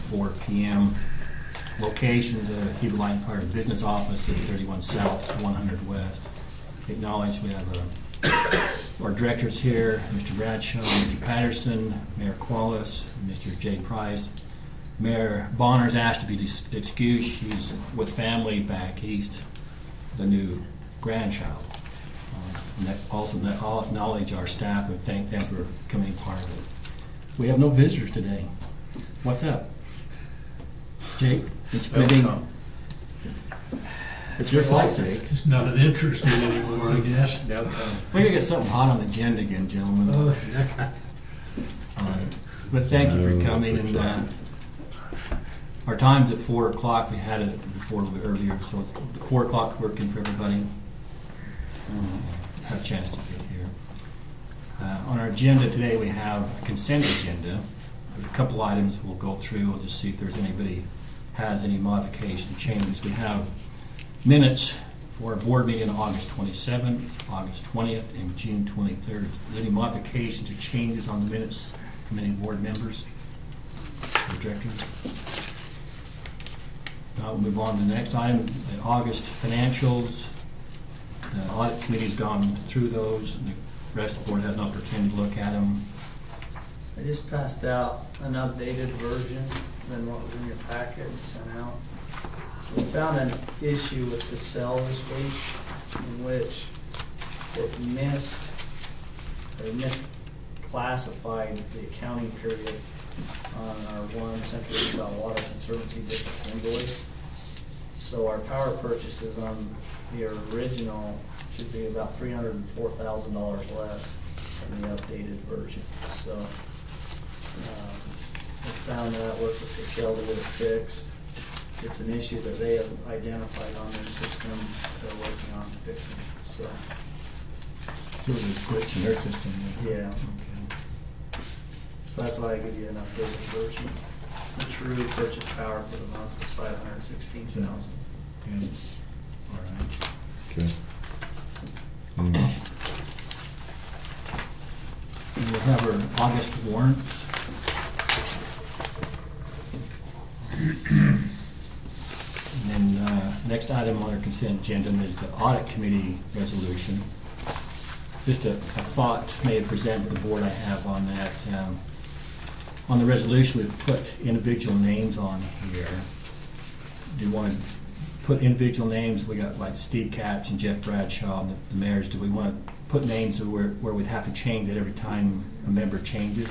4 p.m. Location, the Heber Line Fire Business Office at 31 South, 100 West. Acknowledge we have our directors here, Mr. Bradshaw, Mr. Patterson, Mayor Qualis, Mr. Jay Price. Mayor Bonner's asked to be excused. She's with family back east, the new grandchild. Also acknowledge our staff and thank them for coming part of it. We have no visitors today. What's up? Jake, it's pretty. It's your fault, Jake. It's not an interesting anymore, I guess. We're gonna get something hot on the agenda again, gentlemen. But thank you for coming, and our time's at 4 o'clock. We had it before a little bit earlier, so 4 o'clock working for everybody. Have a chance to get here. On our agenda today, we have a consent agenda. There's a couple items we'll go through. We'll just see if there's anybody has any modification changes. We have minutes for our board meeting on August 27th, August 20th, and June 23rd. Any modifications or changes on the minutes from any board members or directors? Now we'll move on to the next item, the August financials. The audit committee's gone through those, and the rest of the board had an opportunity to look at them. I just passed out an updated version than what was in your packet and sent out. We found an issue with the cell this week in which it misclassified the accounting period on our one Central Utah Water Conservancy District invoice. So our power purchases on the original should be about $304,000 less than the updated version. So we found that, worked with the cell to get it fixed. It's an issue that they have identified on their system. They're working on fixing. So There's a glitch in their system. yeah. Okay. So that's why I give you an updated version. The true purchase power for the month was $516,000. Good. All right. Okay. And we'll have our August warrants. And then next item on our consent agenda is the audit committee resolution. Just a thought may have presented to the board I have on that. On the resolution, we've put individual names on here. Do you want to put individual names? We got like Steve Katz and Jeff Bradshaw, and the mayors. Do we want to put names where we'd have to change it every time a member changes?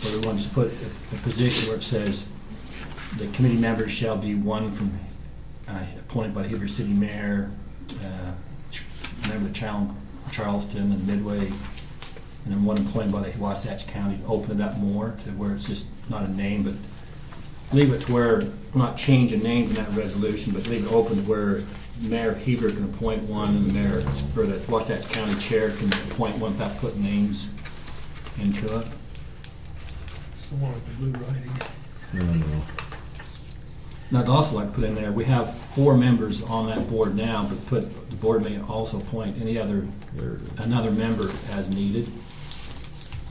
Or do we want to just put a position where it says the committee members shall be one from appointed by the Heber City Mayor, member of Charleston and Midway, and then one appointed by the Wasatch County? Open it up more to where it's just not a name, but leave it to where we're not changing names in that resolution, but leave it open to where Mayor Heber can appoint one, and the mayor or the Wasatch County Chair can appoint one without putting names into it. It's the one with the blue writing. No. And I'd also like to put in there, we have 4 members on that board now, but the board may also appoint another member as needed.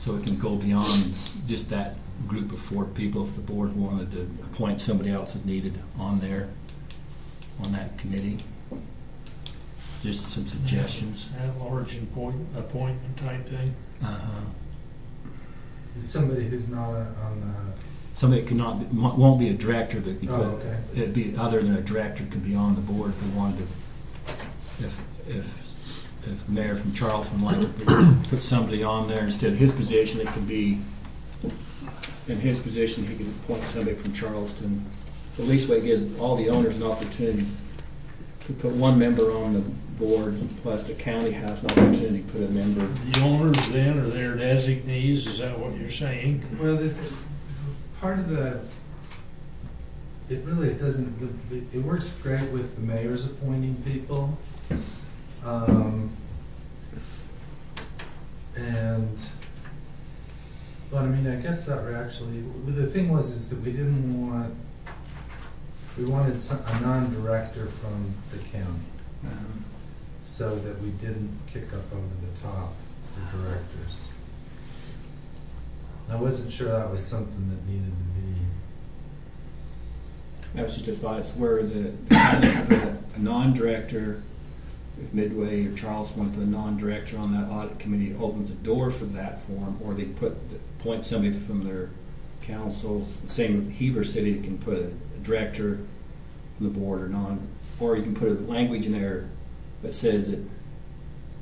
So it can go beyond just that group of 4 people if the board wanted to appoint somebody else as needed on there, on that committee. Just some suggestions. At-large appointment type thing. Somebody who's not on the... Somebody won't be a director, but okay. it'd be other than a director could be on the board if they wanted to. If the mayor from Charleston wanted to put somebody on there instead of his position, it could be in his position. He could appoint somebody from Charleston. So at least it gives all the owners an opportunity to put one member on the board, plus the county has an opportunity to put a member. The owners then are their designees, is that what you're saying? Well, part of the... It doesn't... It works great with the mayors appointing people. But I mean, I guess that we're actually... The thing is that we didn't want... We wanted a non-director from the county. So that we didn't kick up over the top for directors. I wasn't sure that was something that needed to be That was just a thought, it's where the county could put a non-director, if Midway or Charles want to put a non-director on that audit committee, opens the door for that form, or they appoint somebody from their council. Same with Heber City, you can put a director from the board or you can put a language in there that says that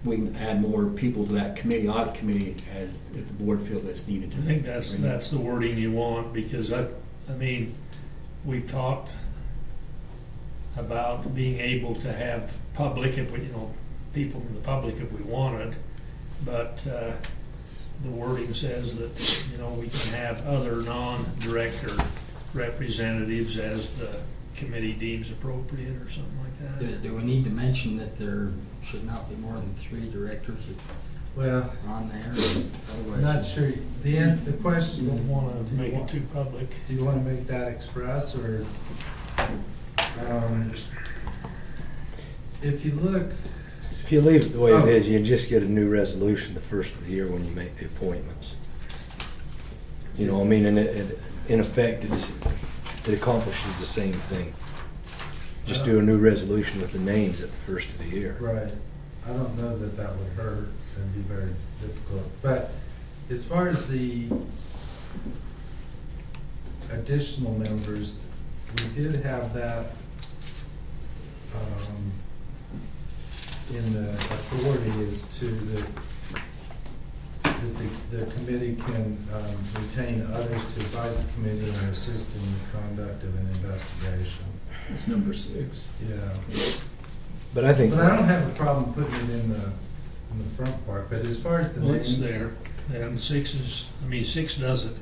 we can add more people to that committee, audit committee, as if the board feels it's needed to. I think that's the wording you want, because I mean, we talked about being able to have public, if we, people from the public if we wanted, but the wording says that, we can have other non-director representatives as the committee deems appropriate or something like that. Do we need to mention that there should not be more than 3 directors Well, on there? I'm not sure. The question You is, don't want to do make you it too public. do you want to make that express, or if you look, If you leave it the way Oh. it is, you just get a new resolution the first of the year when you make the appointments. And in effect, it accomplishes the same thing. Just do a new resolution with the names at the first of the year. right, I don't know that that would hurt and be very difficult. But as far as the additional members, we did have that in the authority as to the committee can retain others to advise the committee and assist in the conduct of an investigation. It's number 6. Yeah. But I think, But I don't have a problem putting it in the front part, but as far as the Well, it's names. there, and 6 does it.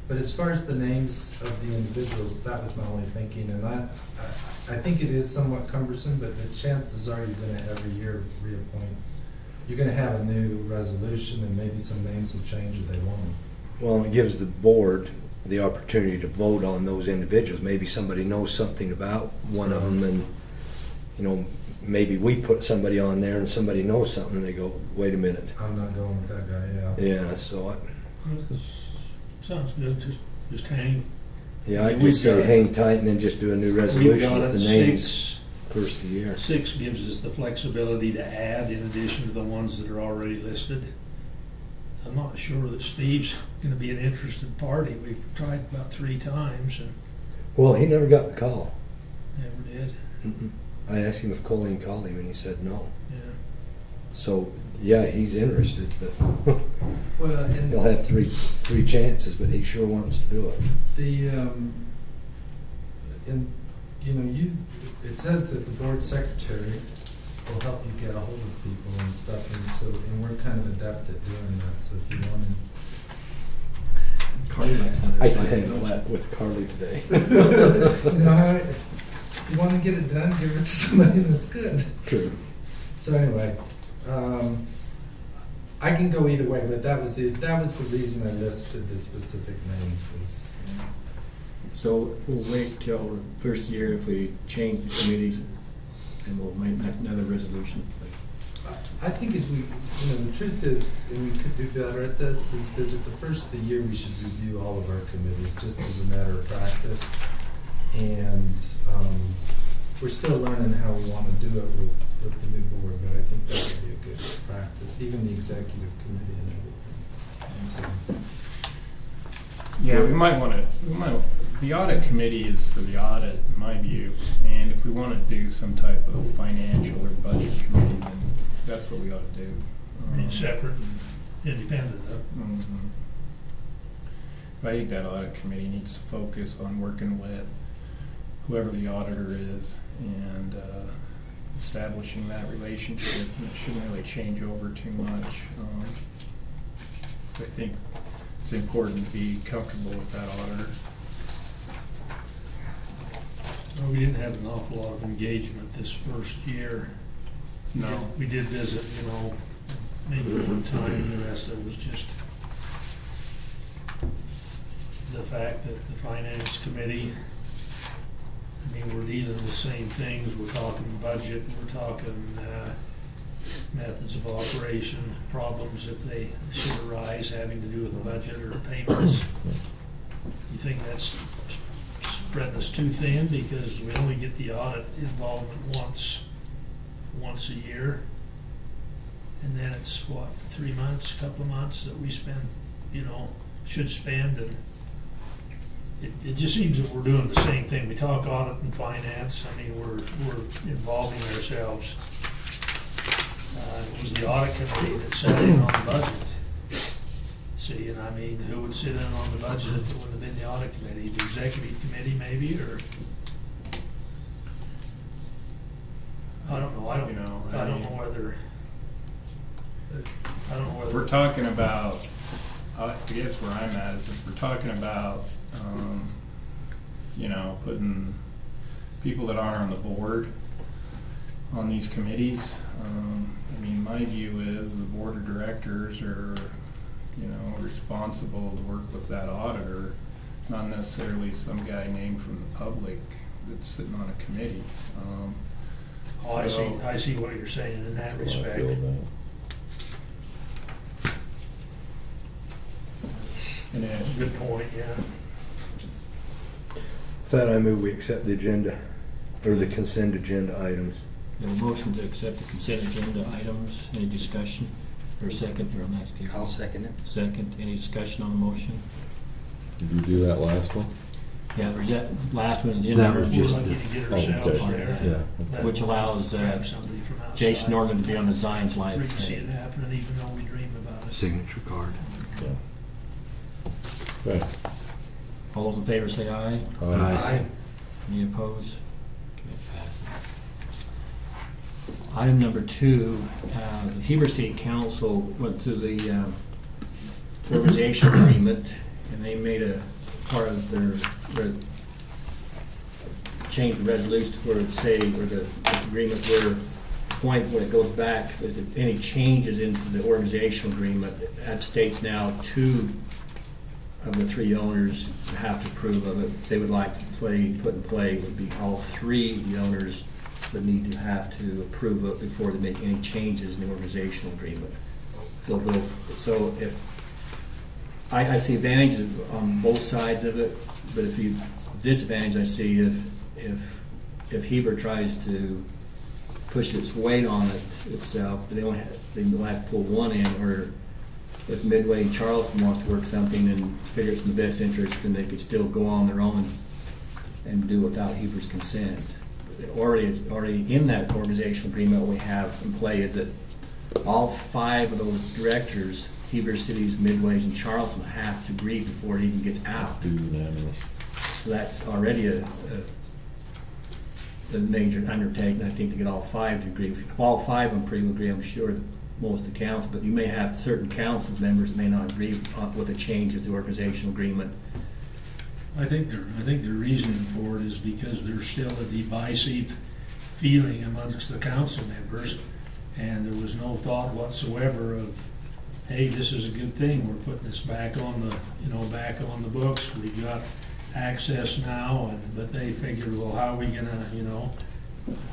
But as far as the names of the individuals, that was my only thinking, and I think it is somewhat cumbersome, but the chances are you're gonna every year reappoint. You're gonna have a new resolution, and maybe some names will change as they want. well, it gives the board the opportunity to vote on those individuals. Maybe somebody knows something about one of them, and, maybe we put somebody on there and somebody knows something, and they go, wait a minute. I'm not going with that guy, yeah. Yeah, so, Sounds good, just hang. I'd We've just say got- hang tight and then just do a new We've resolution got with it the names 6. first of the year. 6 gives us the flexibility to add in addition to the ones that are already listed. I'm not sure that Steve's gonna be an interested party. We've tried about 3 times and Well, he never got the call. never did. Mm-mm. I asked him if Colleen called him, and he said no. Yeah. So, yeah, he's interested, but Well, and he'll have three chances, but he sure wants to do it. it says that the board secretary will help you get a hold of people and stuff, and we're kind of adept at doing that, so if you want to. Carly likes another I can side. handle that with Carly today. You want to get it done, give it to somebody that's good. True. So anyway, I can go either way, but that was the reason I listed the specific names was. So we'll wait till the first year if we change the committees, and we'll make another resolution. I think as we, the truth is, and we could do better at this, is that at the first of the year, we should review all of our committees, just as a matter of practice. And we're still learning how we want to do it with the new board, but I think that would be a good practice, even the executive committee and everything. So, Yeah, we might, the audit committee is for the audit, in my view, and if we want to do some type of financial or budget committee, then that's what we ought to do. I mean, separate and independent of. Mhm. I think that audit committee needs to focus on working with whoever the auditor is and establishing that relationship. And it shouldn't really change over too much. I think it's important to be comfortable with that auditor. Well, we didn't have an awful lot of engagement this first year. No. We did visit, maybe one time, and the rest of it was just the fact that the finance committee, we're dealing with the same things. We're talking budget, we're talking methods of operation, problems if they should arise having to do with the budget or payments. You think that's spreading us too thin because we only get the audit involvement once a year. And then it's what, 3 months, couple of months that we spend, should spend, and it just seems that we're doing the same thing. We talk audit and finance, I mean, we're involving ourselves. It was the audit committee that sat in on the budget. See, and I mean, who would sit in on the budget if it wouldn't have been the audit committee? The executive committee maybe, or? I don't know, I don't know whether. If we're talking about, I guess where I'm at is if we're talking about, putting people that aren't on the board on these committees, I mean, my view is the board of directors are, responsible to work with that auditor, not necessarily some guy named from the public that's sitting on a committee. Oh, I see what you're saying in that respect. And then, Good point, yeah. With that, I move we accept the agenda, or the consent agenda items. We have a motion to accept the consent agenda items. Any discussion? Or a second, or next? I'll second it. Second, any discussion on the motion? Did you do that last one? Yeah, there's that last one. That was We're just lucky to get ourselves okay. there. Yeah. Which allows Grab somebody from outside. Jason Norman to be on the Zions We line. can see it happening even though we dream about it. Signature card. Okay. All those in favor say aye. Aye. Any opposed? Okay, passes. Item number 2, the Heber City Council went through the organization agreement, and they made a part of their change the resolution to where it say, where the agreement where point when it goes back, if any changes into the organizational agreement, that states now 2 of the 3 owners have to approve of it. They would like to put in play would be all 3 of the owners would need to have to approve it before they make any changes in the organizational agreement. So if I see advantages on both sides of it, but disadvantage I see if Heber tries to push its weight on it itself, they will have to pull one in, or if Midway and Charleston wants to work something and figure it's in the best interest, then they could still go on their own and do it without Heber's consent. Already in that organizational agreement, what we have in play is that all 5 of those directors, Heber Cities, Midways, and Charleston, have to agree before it even gets out. Do unanimous. So that's already a major undertaking, I think, to get all 5 to agree. If all 5 of them agree, I'm sure that most of the council, but you may have certain council members that may not agree with the changes to the organizational agreement. I think the reason for it is because there's still a divisive feeling amongst the council members, and there was no thought whatsoever of, hey, this is a good thing, we're putting this back on the books, we've got access now, but they figured, well, how are we gonna,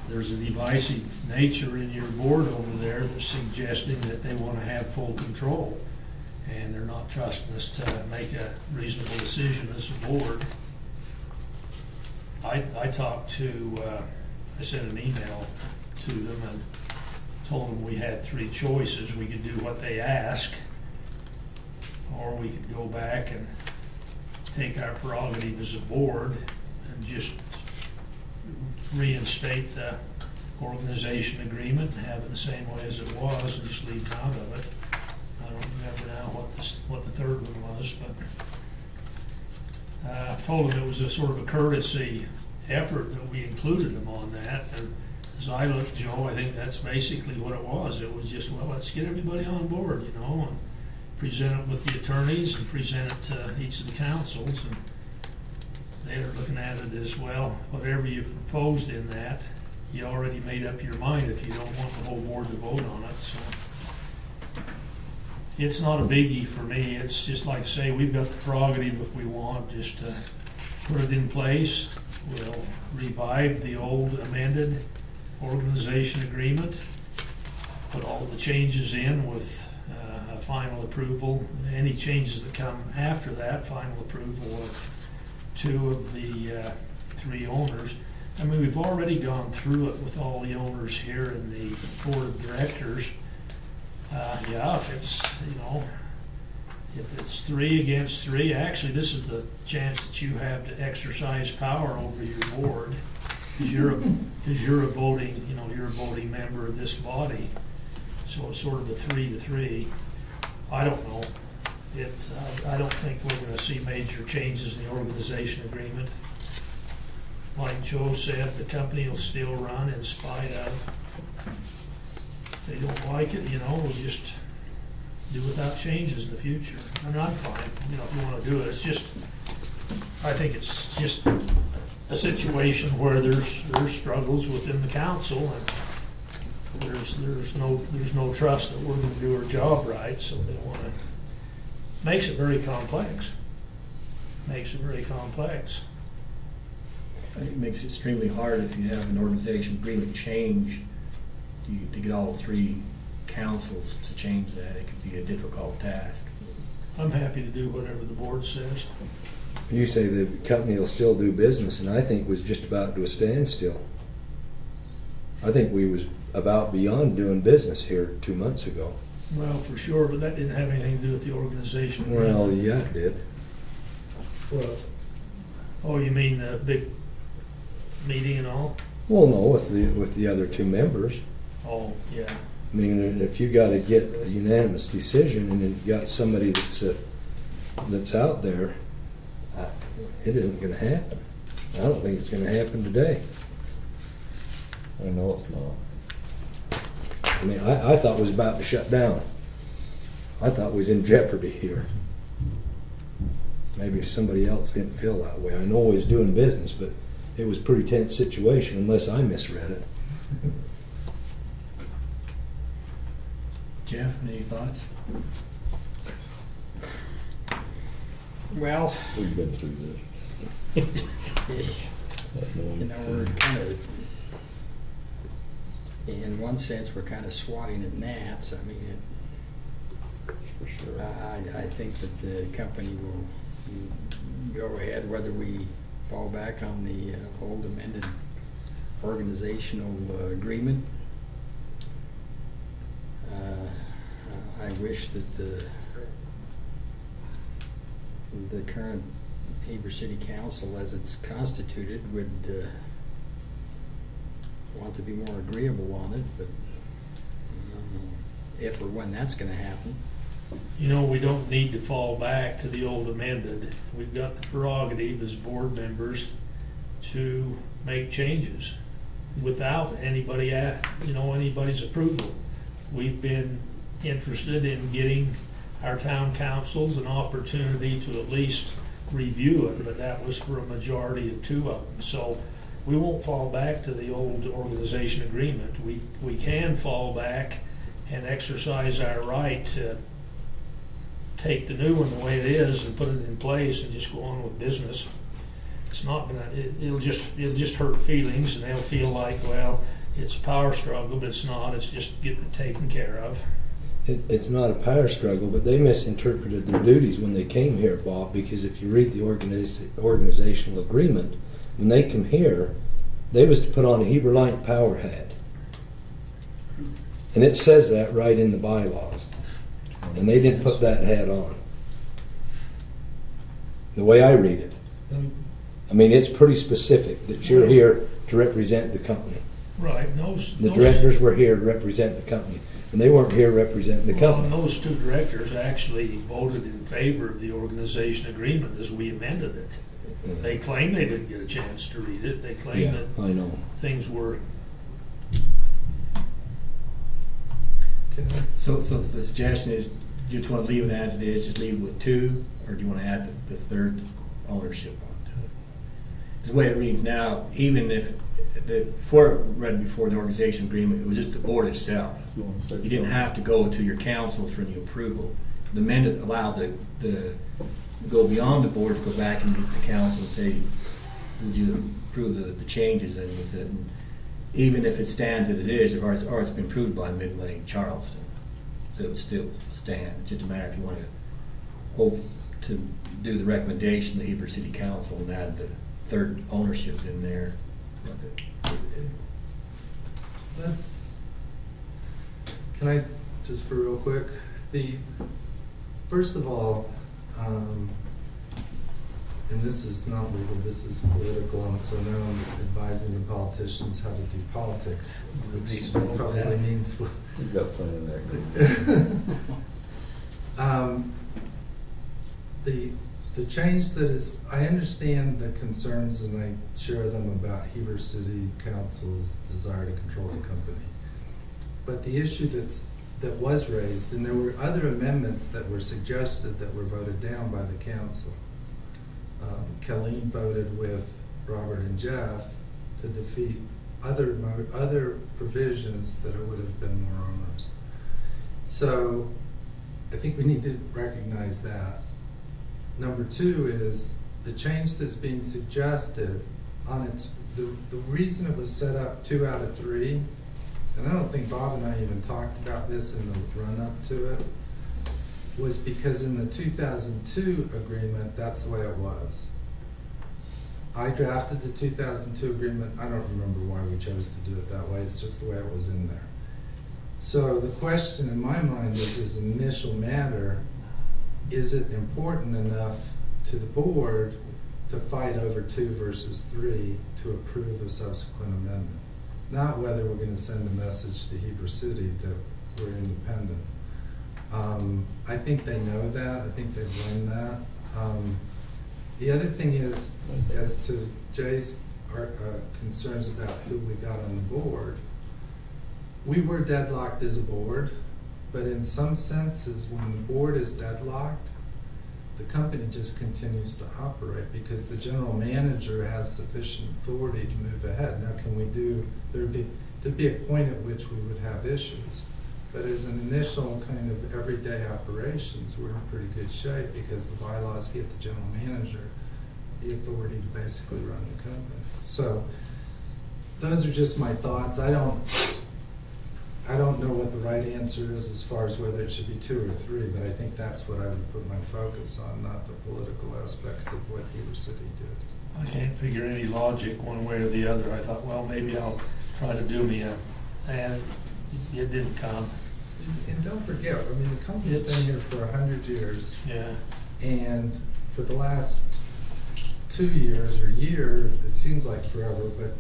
there's a divisive nature in your board over there that's suggesting that they wanna have full control, and they're not trusting us to make a reasonable decision as a board. I talked to, I sent an email to them and told them we had 3 choices. We could do what they ask, or we could go back and take our prerogative as a board and just reinstate the organization agreement and have it the same way as it was and just leave out of it. I don't remember now what the third one was, but I told them it was a sort of a courtesy effort that we included them on that. And as I look, Joe, I think that's basically what it was. It was just, well, let's get everybody on board, and present it with the attorneys and present it to each of the councils. And they're looking at it as, well, whatever you proposed in that, you already made up your mind if you don't want the whole board to vote on it. So it's not a biggie for me. It's just like I say, we've got the prerogative if we want, just to put it in place. We'll revive the old amended organization agreement, put all the changes in with a final approval. Any changes that come after that, final approval of two of the three owners. I mean, we've already gone through it with all the owners here in the board of directors. Yeah, if it's, if it's 3 against 3, actually, this is the chance that you have to exercise power over your board, because you're a voting, you're a voting member of this body. So it's sort of a 3-3. I don't know. I don't think we're going to see major changes in the organization agreement. Like Joe said, the company will still run in spite of. If they don't like it, we'll just do without changes in the future. And I'm fine, if you want to do it. It's just, I think it's just a situation where there's struggles within the council, and there's no trust that we're going to do our job right, so they want to. Makes it very complex. Makes it very complex. I think it makes it extremely hard if you have an organization agreement change to get all 3 councils to change that. It could be a difficult task. I'm happy to do whatever the board says. You say the company will still do business, and I think was just about to a standstill. I think we was about beyond doing business here 2 months ago. Well, for sure, but that didn't have anything to do with the organization. Well, yeah, it did. Oh, you mean the big meeting and all? Well, no, with the other 2 members. Oh, yeah. I mean, if you got to get a unanimous decision, and then you got somebody that's out there, it isn't going to happen. I don't think it's going to happen today. I know it's not. I mean, I thought it was about to shut down. I thought it was in jeopardy here. Maybe somebody else didn't feel that way. I know we was doing business, but it was a pretty tense situation unless I misread it. Jeff, any thoughts? Well, We've been through this. we're kind of, in one sense, we're kind of swatting at gnats. I mean, That's for sure. I think that the company will go ahead whether we fall back on the old amended organizational agreement. I wish that the current Heber City Council, as it's constituted, would want to be more agreeable on it, but if or when that's going to happen. We don't need to fall back to the old amended. We've got the prerogative as board members to make changes without anybody's approval. We've been interested in getting our town councils an opportunity to at least review it, but that was for a majority of 2 of them. So we won't fall back to the old organization agreement. We can fall back and exercise our right to take the new one the way it is and put it in place and just go on with business. It's not gonna, it'll just hurt feelings, and they'll feel like, well, it's a power struggle, but it's not. It's just getting it taken care of. It's not a power struggle, but they misinterpreted their duties when they came here, Bob, because if you read the organizational agreement, when they come here, they was to put on a Heber Light power hat. And it says that right in the bylaws. And they didn't put that hat on. The way I read it. I mean, it's pretty specific that you're here to represent the company. Right. The directors were here to represent the company. And they weren't here representing the Well, company. and those 2 directors actually voted in favor of the organization agreement as we amended it. They claim they didn't get a chance to read it. They claim Yeah, that I know. things were. So the suggestion is, do you just want to leave it as it is, just leave it with 2, or do you want to add the 3rd ownership onto it? Because the way it reads now, even if read before the organization agreement, it was just the board itself. You didn't have to go to your council for any approval. The amendment allowed the go beyond the board to go back and meet the council and say, would you approve the changes in with it? And even if it stands as it is, or it's been approved by Midway Charleston, so it would still stand. It's just a matter if you want to to do the recommendation to the Heber City Council and add the third ownership in there. Can I, just for real quick, first of all, and this is not legal, this is political, and so now I'm advising the politicians how to do politics, which probably means. You've got plenty in there. The change that is, I understand the concerns and I share them about Heber City Council's desire to control the company. But the issue that was raised, and there were other amendments that were suggested that were voted down by the council. Colleen voted with Robert and Jeff to defeat other provisions that would have been more onerous. So I think we need to recognize that. Number two is the change that's being suggested on the reason it was set up 2 out of 3, and I don't think Bob and I even talked about this in the run-up to it, was because in the 2002 agreement, that's the way it was. I drafted the 2002 agreement. I don't remember why we chose to do it that way. It's just the way it was in there. So the question in my mind is, as an initial matter, is it important enough to the board to fight over 2 versus 3 to approve a subsequent amendment? Not whether we're going to send a message to Heber City that we're independent. I think they know that. I think they've learned that. The other thing is, as to Jay's concerns about who we got on the board, we were deadlocked as a board, but in some senses, when the board is deadlocked, the company just continues to operate because the general manager has sufficient authority to move ahead. Now, there'd be a point at which we would have issues, but as an initial kind of everyday operations, we're in pretty good shape because the bylaws give the general manager the authority to basically run the company. So those are just my thoughts. I don't know what the right answer is as far as whether it should be 2 or 3, but I think that's what I would put my focus on, not the political aspects of what Heber City did. I can't figure any logic one way or the other. I thought, well, maybe I'll try to do me and it didn't come. And don't forget, I mean, the company's been here for 100 years. Yeah. And for the last 2 years or year, it seems like forever, but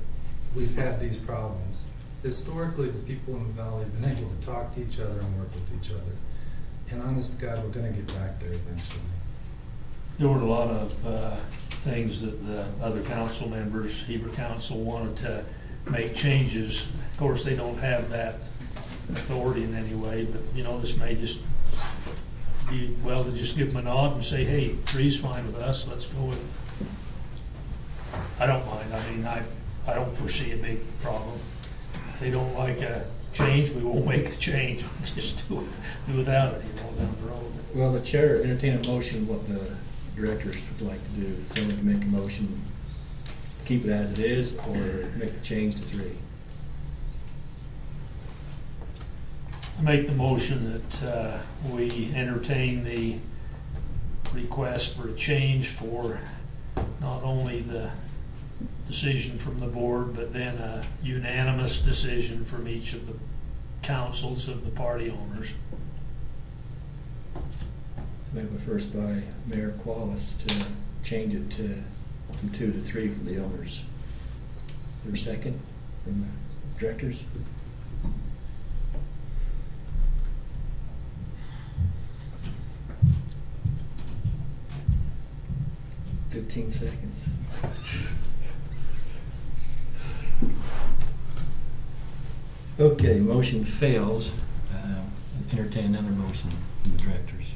we've had these problems. Historically, the people in the valley have been able to talk to each other and work with each other. And honest to God, we're going to get back there eventually. There were a lot of things that the other council members, Heber Council, wanted to make changes. Of course, they don't have that authority in any way, but this may just be well to just give them a nod and say, hey, 3's fine with us, let's go with it. I don't mind. I mean, I don't foresee a big problem. If they don't like a change, we won't make the change. We'll just do without it, down the road. Well, the chair entertain a motion what the directors would like to do. Someone can make a motion, keep it as it is, or make the change to 3. I make the motion that we entertain the request for a change for not only the decision from the board, but then a unanimous decision from each of the councils of the party owners. So maybe first by Mayor Qualis to change it from 2 to 3 for the owners. Is there a second from the directors? "15 seconds. Okay, motion fails. Entertain another motion from the directors.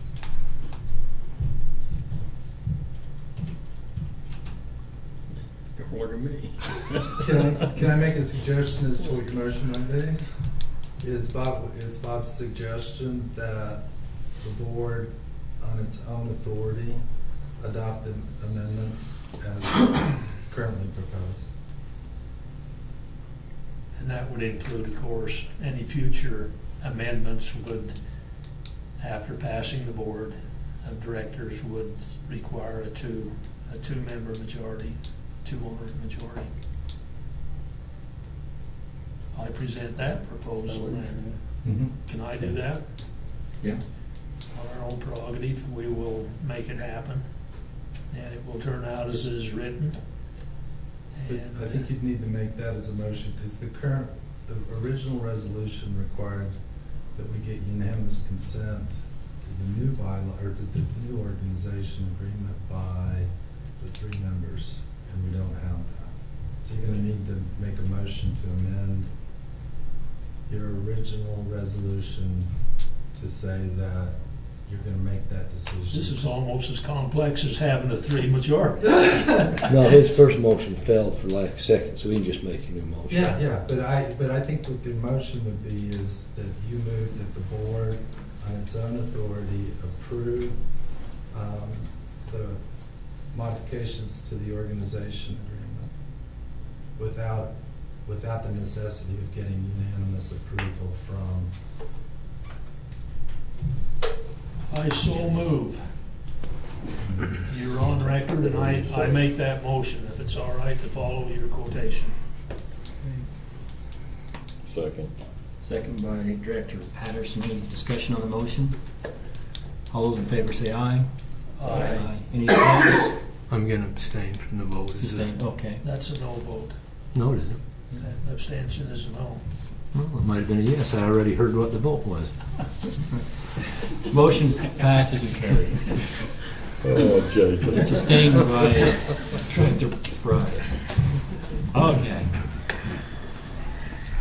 Order me. Can I make a suggestion as to what your motion might be? Is Bob's suggestion that the board, on its own authority, adopted amendments as currently proposed? And that would include, of course, any future amendments would, after passing the board, of directors would require a two-member majority, two-owner majority. I present that proposal then. Mhm. Can I do that? Yeah. On our own prerogative, we will make it happen, and it will turn out as it is written. But And I think you'd need to make that as a motion, because the original resolution required that we get unanimous consent to the new bylaw, or to the new organization agreement by the 3 members, and we don't have that. So you're gonna need to make a motion to amend your original resolution to say that you're gonna make that decision. this is almost as complex as having a 3 majority. No, his first motion failed for lack of second, so we can just make a new motion. Yeah, but I think what the motion would be is that you move that the board, on its own authority, approve the modifications to the organization agreement without the necessity of getting unanimous approval from. I so move. You're on record, and I make that motion, if it's all right to follow your quotation. Second. Second by Director Patterson. Any discussion on the motion? All those in favor say aye. Any opposed? I'm gonna abstain from the vote. Sustain, okay. That's a no vote. No, it isn't. That abstention is a no. Well, it might have been a yes. I already heard what the vote was. Motion passes and carries. Oh, Jay. Sustained by Director Bryant. Okay.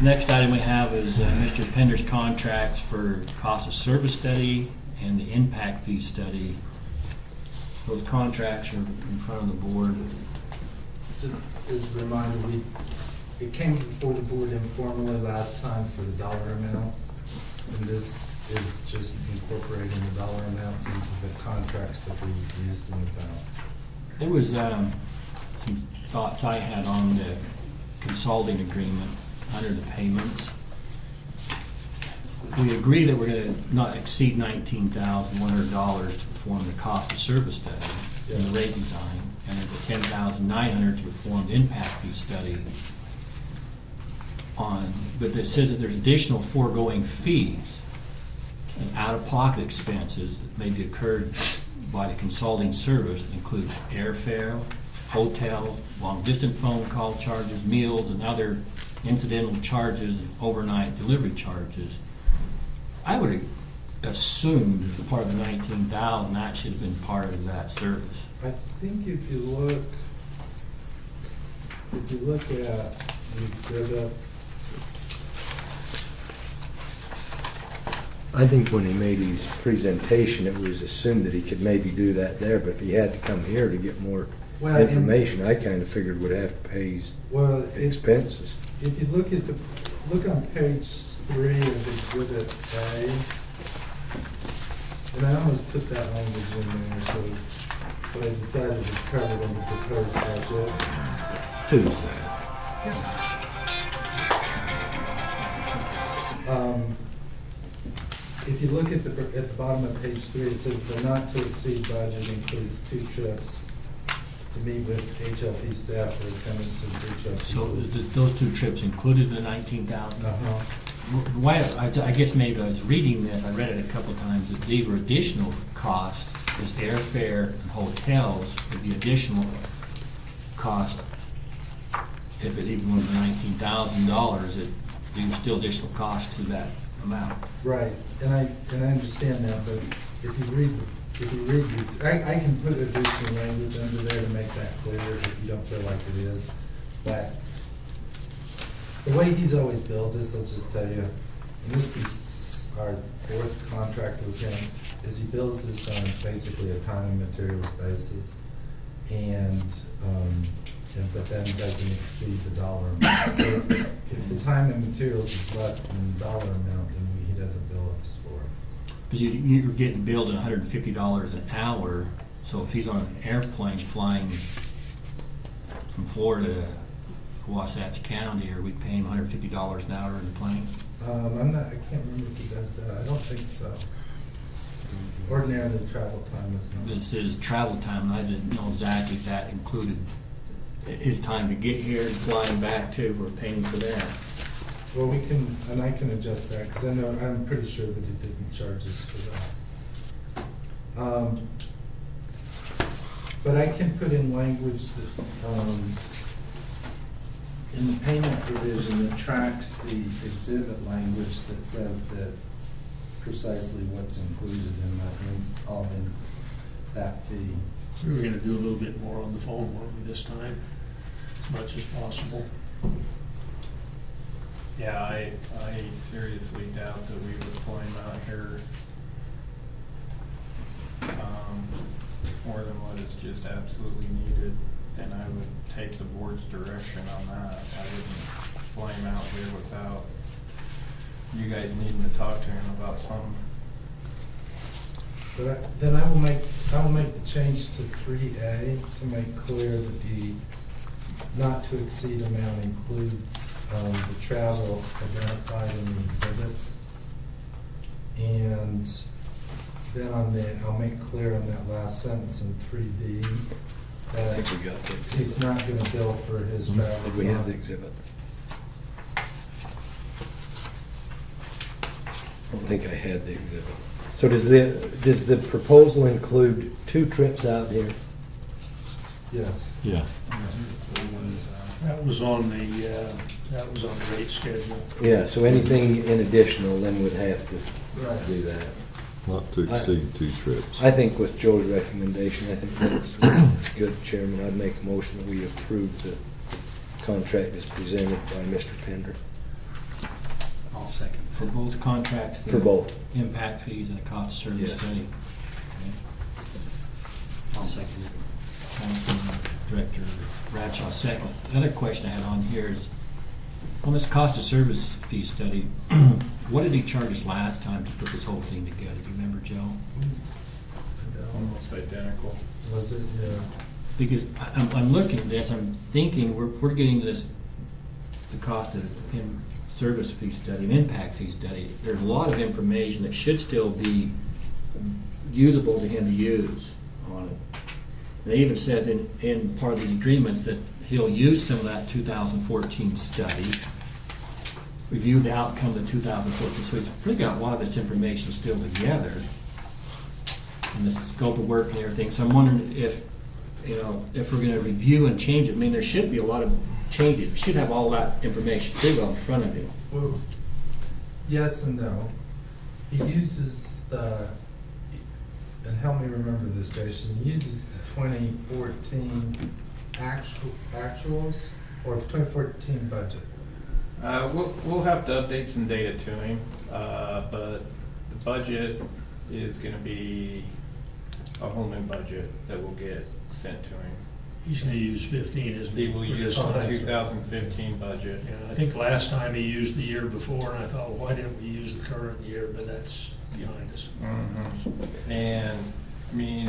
Next item we have is Mr. Pender's contracts for cost of service study and the impact fee study. Those contracts are in front of the board. Just as a reminder, it came before the board informally last time for the dollar amounts, and this is just incorporating the dollar amounts into the contracts that we used in the past. There was some thoughts I had on the consulting agreement under the payments. We agree that we're going to not exceed $19,100 to perform the cost of service study and the rate design, and the $10,900 to perform the impact fee study on, but it says that there's additional foregoing fees and out-of-pocket expenses that may be incurred by the consulting service that include airfare, hotel, long-distance phone call charges, meals, and other incidental charges and overnight delivery charges. I would assume that part of the $19,000 that should have been part of that service. I think if you look at the exhibit, I think when he made his presentation, it was assumed that he could maybe do that there, but if he had to come here to get more information, I kind of figured would have to pay his expenses. If you look on page 3 of Exhibit A, and I almost put that language in there, so, but I decided it's covered in the proposed budget. Who's that? If you look at the bottom of page 3, it says the not to exceed budget includes 2 trips to meet with HLP staff for attendance of HLP. So those 2 trips included the $19,000? Uh-huh. Why, I guess maybe I was reading this, I read it a couple of times, that these were additional costs, is airfare and hotels would be additional cost. If it even was $19,000, there was still additional cost to that amount. Right, and I understand that, but if you read, I can put additional language under there to make that clear if you don't feel like it is. But the way he's always billed this, I'll just tell you, and this is our 4th contract with him, is he bills this on basically a time and materials basis, but then doesn't exceed the dollar amount. So if the time and materials is less than the dollar amount, then he doesn't bill us for it. Because you're getting billed at $150 an hour, so if he's on an airplane flying from Florida to Wasatch County, are we paying him $150 an hour in the plane? I can't remember if he does that. I don't think so. Ordinarily, travel time is not. This is travel time, and I didn't know exactly if that included his time to get here and flying back too, we're paying for that. Well, we can, and I can adjust that, because I know, I'm pretty sure that it didn't charge us for that. But I can put in language that, in the payment provision that tracks the exhibit language that says that precisely what's included in that, all in that fee. We were gonna do a little bit more on the phone, weren't we, this time, as much as possible. Yeah, I seriously doubt that we would fly him out here more than what is just absolutely needed, and I would take the board's direction on that. I wouldn't fly him out here without you guys needing to talk to him about something. But then I will make the change to 3A to make clear that the not to exceed amount includes the travel identified in the exhibits. And then I'll make clear on that last sentence in 3B I that think we got that. he's not gonna bill for his travel. Did we have the exhibit? I don't think I had the exhibit. So does the proposal include 2 trips out here? Yes. Yeah. That was on the rate schedule. Yeah, so anything in additional then would have to Right. do that. Not to exceed 2 trips. I think with Joe's recommendation, I think that's good, Chairman. I'd make a motion that we approve the contract as presented by Mr. Pender. I'll second. For both contracts? For both. Impact fees and the cost of service Yeah. study. I'll second it. Councilman Director Bradshaw, second. The other question I had on here is, on this cost of service fee study, what did he charge us last time to put this whole thing together? Do you remember, Joe? Almost identical. Was it? Yeah. Because I'm looking at this, I'm thinking, we're getting this, the cost of service fee study, an impact fee study. There's a lot of information that should still be usable to him to use on it. And it even says in part of these agreements that he'll use some of that 2014 study, review the outcome of the 2014. So he's pretty got a lot of this information still together, and the scope of work and everything. So I'm wondering if we're going to review and change it. I mean, there should be a lot of changes. We should have all that information pretty well in front of you. Well, yes and no. He uses and help me remember this, Jason, he uses the 2014 actuals or the 2014 budget. We'll have to update some data to him, but the budget is gonna be a whole new budget that will get sent to him. He's gonna use 15, isn't he? He will for use this the time? 2015 budget. Yeah, I think last time he used the year before, and I thought, well, why didn't we use the current year? But that's behind us. And, I mean,